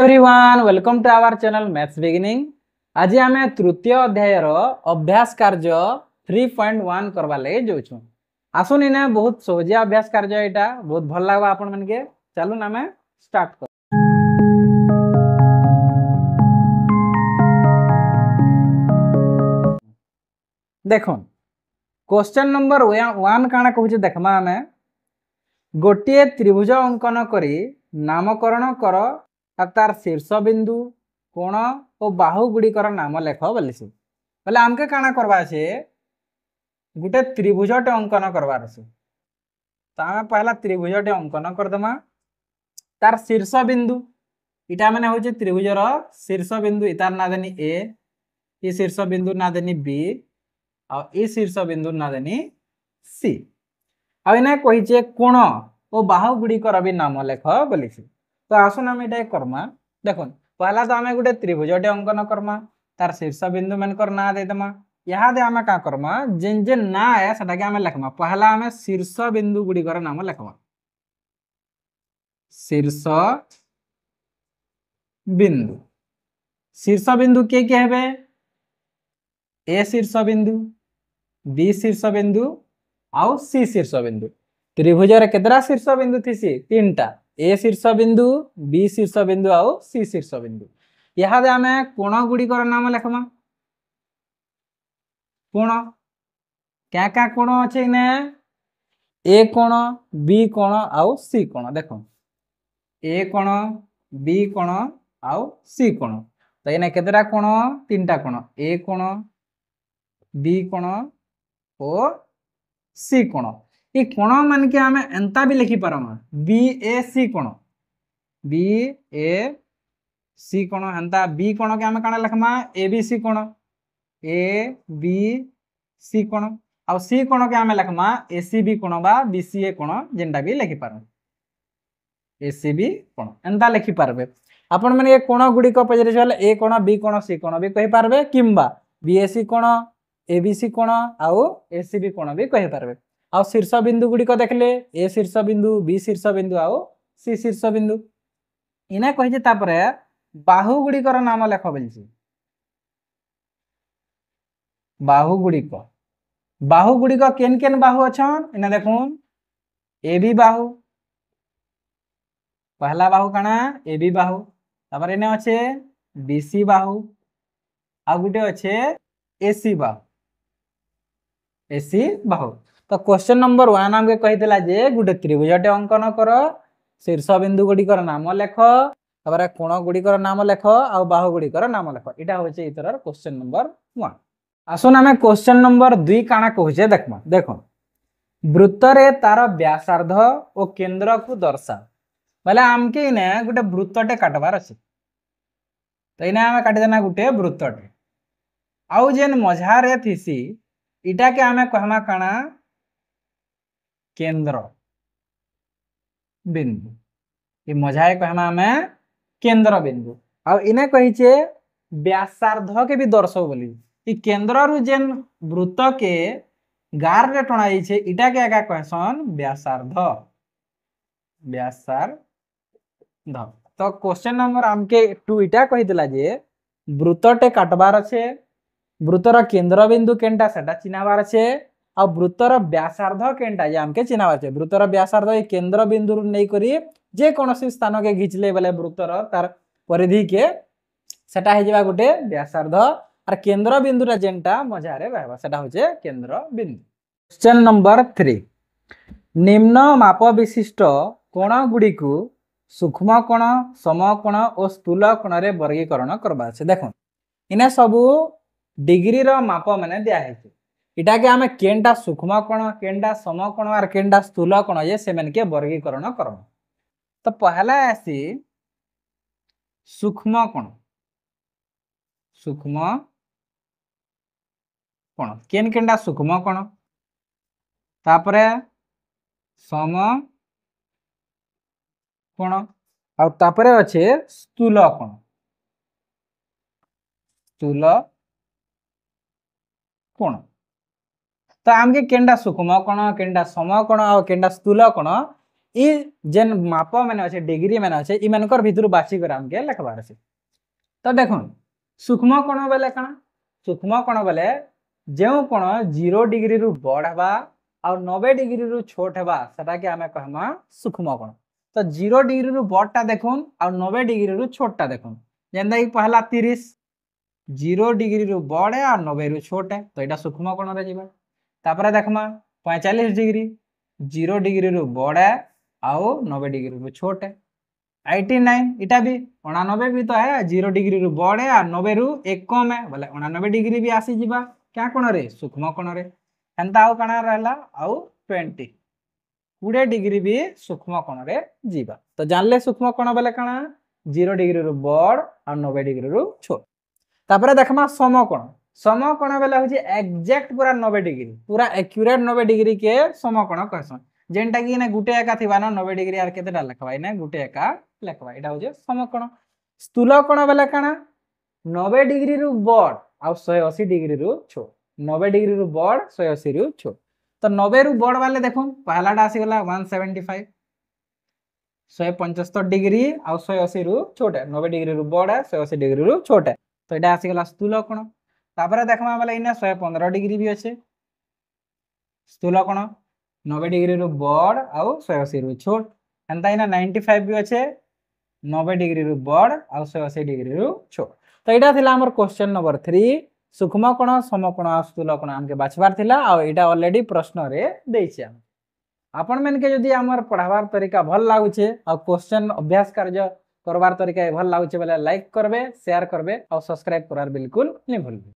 Everyone welcome to our channel maths beginning. आज आम तृतीय अध्याय अभ्यास कार्य 3.1 करवा लगे जाऊँ। आसुन इने बहुत सहजिया अभ्यास कार्य यहाँ बहुत भल लगे आपण मन के। चलून आम स्टार्ट कर। देखो क्वेश्चन नंबर 1 काना कहूँ देखमा आम गोटे त्रिभुज अंकन करी नामकरण कर तार शीर्ष बिंदु कोण और बाहु गुड़िकर नाम लेख बोली बोले आमके काना करवा से गोटे त्रिभुजटे अंकन करवार अच्छे। तो आम पहला त्रिभुजटे अंकन करदमा तार शीर्ष बिंदु इटा मैंने हूँ त्रिभुजर शीर्ष बिंदु इतार ना देनी ए ये शीर्ष बिंदु ना देनी बी और ये शीर्ष बिंदु ना देनी सी। अब इन्हें कही कोण और बाहु गुड़िकर भी नाम लेख बोली। तो आसन आम ये करमा देखो पहला तो आम गोटे त्रिभुजटे अंकन करमा तार शीर्ष बिंदु मनकर ना देदेमा यहाँ आम क्या करमा जेन जेन ना है सेटा के आम लिखमा। पहला आम शीर्ष बिंदु गुड़िकर नाम लिखमा शीर्ष बिंदु। शीर्ष बिंदु किए हे ए शीर्ष बिंदु बी शीर्ष बिंदु आउ सी शीर्ष बिंदु। त्रिभुजर केतरा शीर्ष बिंदु थी तीनटा ए शीर्ष बिंदु बी शीर्ष बिंदु आउ सी शीर्ष बिंदु। यहाँ आम कोण गुड़िकर नाम लिखमा कोण क्या क्या कोण अच्छे ने ए कोण बी कोण आउ सी कोण। देखो ए कोण बी कोण आउ सी कोण। तो ये केतरा कोण तीनटा कोण ए कोण बी कोण और सी कोण। ये कोण मान के आम एंता भी लिखि पारमा बी ए सी कोण बी ए सी कोण एंता बी कोण के आम काना लिखमा ए बी सी कोण ए बी सी कोण आ सी कोण के आम लिखमा ए सी बी कोण बा बी सी ए कोण जेनटा भी लिखि पार ए सी बी कोण एंता लिखि पारबे। आपण माने ये कोण गुडी को पजरे चले ए कोण बी कोण सी कोण भी कहि पारबे किंबा बी ए सी कोण ए बी सी कोण आउ ए सी बी कोण भी कहि पारबे। आ शीर्ष बिंदु गुड़ी को देखले ए शीर्ष बिंदु बी शीर्ष बिंदु आउ सी शीर्ष बिंदु। इना कहि तापरे बाहु गुड़िकर नाम लेख बोलछि बाहु गुड़िक केन केन बाहु अछन इना देखुन ए बी बाहु पहला बाहु काना ए बी बाहु तापर इने अच्छे बी सी बाहु आ गुटे अच्छे ए सी बाहु। तो क्वेश्चन नंबर 1 आमके कही जे गोटे त्रिभुजटे अंकन कर शीर्ष बिंदु गुड़िकर नाम लेख तापर कोण गुड़िकर नाम लेख आ बाहु गुड़िकर नाम लेख इटा होचे इतरर क्वेश्चन नंबर 1। आसुन आमे क्वेश्चन नंबर 2 काना कहूचे देखमा। देखो वृत्तरे तार व्यासार्ध और केंद्र को दर्शा बोले आमके इने गोटे वृत्तटे काटबार अछि। तो इने आमे काटी देना गोटे वृत्तटे आउ जेन मझारे थिसी इटा के आमे कहमा काना केंद्र बिंदु ये मझाए कहमा आमे केंद्र बिंदु आ इने कहिचे व्यासार्ध के भी दर्शाओ बोली कि केंद्र रु जेन वृत्त के गार रे टणाई छे इटा के आगा कहसन व्यासार्ध। तो क्वेश्चन नंबर आमके 2 इटा कहि दिला जे वृत्तटे काटबार छे वृत्तर केंद्र बिंदु केनटा सेटा चिनाबार छे आ वृत्तर व्यासार्ध केनटा जे आमके चिनाबार छे। वृत्तर व्यासार्ध ए केंद्र बिंदु नै करी जे कोनोसी स्थान के घिचले बेले वृत्तर तार परिधि के सेटा हे जेबा गोटे व्यासार्ध और केंद्र बिंदु रा जेनटा मझारे रहबा सेटा होचे केंद्र बिंदु। क्वेश्चन नंबर 3 निम्न माप विशिष्ट कोण गुडी को सूक्ष्म कोण समकोण और स्थूल कोण रे वर्गीकरण करबा छे। देखो इने सब डिग्री रो माप माने दिया है इटा के आमे केनटा सूक्ष्म कोण केनटा समकोण और केनटा स्थूल कोण ये सेमन के वर्गीकरण करम। तो पहला आसी सूक्ष्म कोण केन केनटा सूक्ष्म कोण तापरे सम कोण और तापरे अच्छे स्थूल कोण। तो आमके केनटा सूक्ष्म कोण केनटा समकोण और केनटा स्थूल कोण इ जेन माप मैंने अच्छे डिग्री मैंने अच्छे इ मनकर भितर बाछी कर हमके लिखबार अछि। तो देखो सूक्ष्म कोण बेले कणा सूक्ष्म कोण बेले जो कोण 0 डिग्री रु बड़ हेबा और 90 डिग्री रु छोट हेबा सेटा के हमें कहमा सूक्ष्म कोण। तो 0 डिग्री रु बड़टा देखुन और 90 डिग्री रु छोटटा देखुन जेंदा कि पहला 30 0 डिग्री रु बड़ है और 90 रु छोट है तो यहाँ सूक्ष्म कोण रे जीवा। तापर देखमा 45 डिग्री 0 डिग्री रु बड़ है और 90 डिग्री रु छोट है। 89 इटा भी 89 भी तो है 0 डिग्री रु बड़ है और 90 रु एक कम है बोले 89 डिग्री भी आसी जीवा क्या कोण रे सूक्ष्म कोण रे। हेंता आउ काना रहला आउ 20 20 डिग्री भी सूक्ष्म कोण रे जीवा। तो जानले सूक्ष्म कोण बेले काना 0 डिग्री रु बड़ और 90 डिग्री रु छोट। तापर देखमा समकोण बेले होची एग्जैक्ट पूरा 90 डिग्री पूरा एक्यूरेट 90 डिग्री के समकोण कहसन जेनटा कि ने गुटे एका थिबा न 90 डिग्री आर केतेटा लिखबा इने गुटे एका लिखबा एटा होचे समकोण। स्थूल कोण बेले काना 90 डिग्री रु बड़ और 180 डिग्री रु छोट 90 डिग्री रु बड़ 180 रु छोट। तो 90 रु बड़ वाले देखो पहलाटा आसी गला 175 175 डिग्री और 180 रु छोट है 90 डिग्री रु बड़ है 180 डिग्री रु छोट है तो यहाँ आसीगला स्थूल कोण। तापर देखमा बेले इने 115 डिग्री भी अच्छे स्थूल कोण 90 डिग्री रु बड़ और 180 रु छोट। एंता इना 95 भी अच्छे 90 डिग्री रु बड़ और 180 डिग्री रु छोट। तो यहाँ थिला हमर क्वेश्चन नंबर 3 सूक्ष्म कोण समकोण और स्थूल कोण हमके बाछबार थिला और एटा ऑलरेडी प्रश्न रे देइछे। आपण मन के जदी हमर पढ़ावार तरीका भल लागुचे और क्वेश्चन अभ्यास कार्य करवार तरीका भल लागुचे बेले लाइक करबे शेयर करबे और सब्सक्राइब करार बिल्कुल नहीं भूलबे।